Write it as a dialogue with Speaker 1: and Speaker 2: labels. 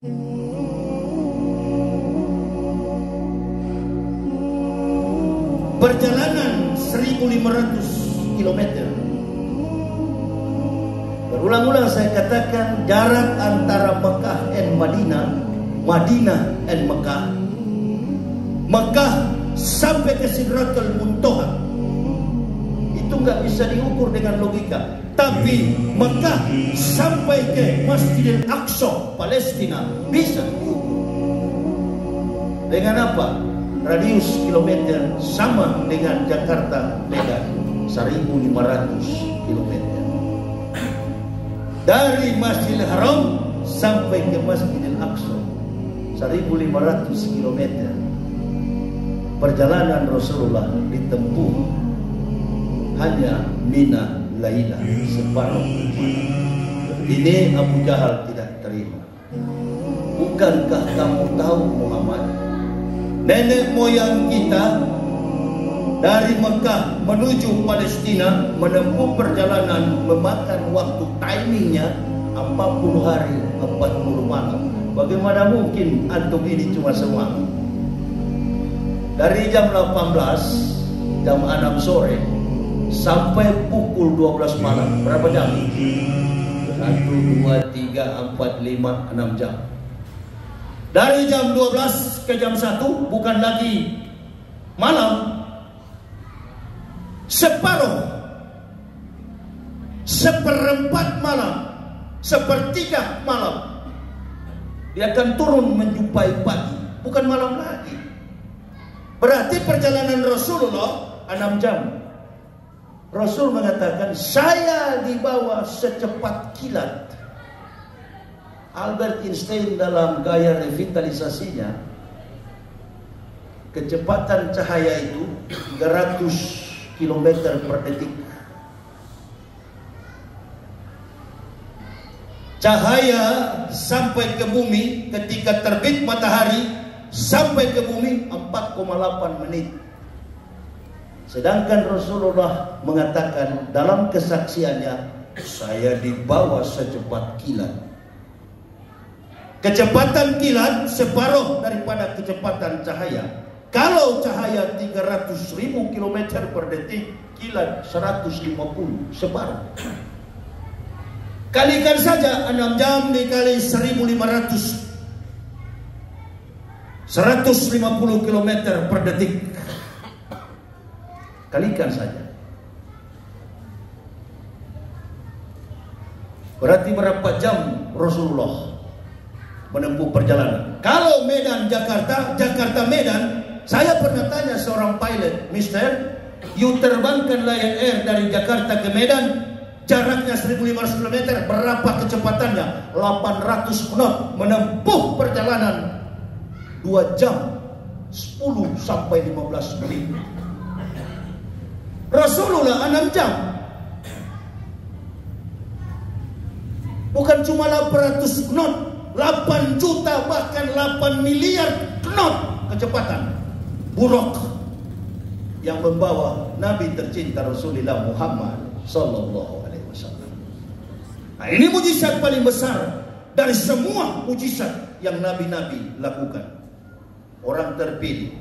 Speaker 1: Perjalanan 1.500 km. Berulang-ulang saya katakan jarak antara Mekah dan Madinah, Madinah dan Mekah, Mekah sampai ke Sidratul Muntaha. Itu nggak bisa diukur dengan logika. Tapi Mekah sampai ke Masjidil Aqsa, Palestina, bisa diukur. Dengan apa? Radius kilometer sama dengan Jakarta Medan, 1.500 km. Dari Masjidil Haram sampai ke Masjidil Aqsa, 1.500 km. Perjalanan Rasulullah ditempuh hanya mina laila, separuh malam. Ini Abu Jahal tidak terima. Bukankah kamu tahu Muhammad, nenek moyang kita dari Mekah menuju Palestina menempuh perjalanan memakan waktu timingnya 40 hari 40 malam. Bagaimana mungkin antum ini cuma semangat? Dari jam 18, jam 6 sore sampai pukul 12 malam. Berapa jam? 1, 2, 3, 4, 5, 6 jam. Dari jam 12 ke jam 1 bukan lagi malam, separuh, seperempat malam, sepertiga malam. Dia akan turun menjumpai pagi, bukan malam lagi. Berarti perjalanan Rasulullah 6 jam. Rasul mengatakan, saya dibawa secepat kilat. Albert Einstein dalam gaya revitalisasinya, kecepatan cahaya itu 300 km per detik. Cahaya sampai ke bumi ketika terbit matahari sampai ke bumi 4,8 menit. Sedangkan Rasulullah mengatakan dalam kesaksiannya, saya dibawa secepat kilat. Kecepatan kilat separuh daripada kecepatan cahaya. Kalau cahaya 300.000 km per detik, kilat 150, separuh. Kalikan saja 6 jam dikali 1.500, 150 km per detik. Kalikan saja. Berarti berapa jam Rasulullah menempuh perjalanan? Kalau Medan Jakarta, Jakarta Medan, saya pernah tanya seorang pilot, Mister, you terbangkan Lion Air dari Jakarta ke Medan, jaraknya 1.500 km, berapa kecepatannya? 800 knot, menempuh perjalanan 2 jam 10 sampai 15 menit. Rasulullah 6 jam. Bukan cuma 800 knot, 8 juta bahkan 8 miliar knot kecepatan buruk yang membawa Nabi tercinta Rasulullah Muhammad sallallahu alaihi wasallam. Nah, ini mujizat paling besar dari semua mujizat yang nabi-nabi lakukan. Orang terpilih